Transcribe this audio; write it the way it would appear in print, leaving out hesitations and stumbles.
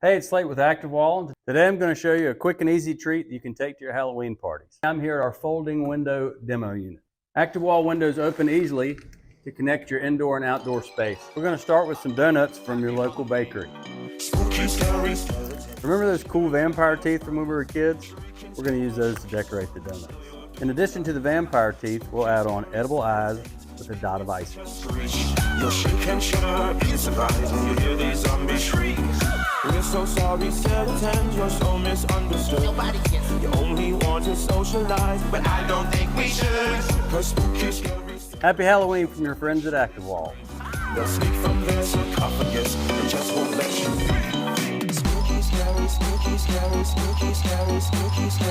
Hey, it's Slate with ActiveWall. Today I'm going to show you a quick and easy treat that you can take to your Halloween parties. I'm here at our folding window demo unit. ActiveWall windows open easily to connect your indoor and outdoor space. We're going to start with some donuts from your local bakery. Remember those cool vampire teeth from when we were kids? We're going to use those to decorate the donuts. In addition to the vampire teeth, we'll add on edible eyes with a dot of icing. You'll shake and shudder in surprise when you hear these zombies shriek. We're so sorry, skeletons, you're so misunderstood. You only want to socialize, but I don't think we should. Cause spooky, scary. Happy Halloween from your friends at ActiveWall. They'll sneak from their sarcophagus and just won't let you. Spooky, scary, spooky, scary, spooky, scary, spooky, scary.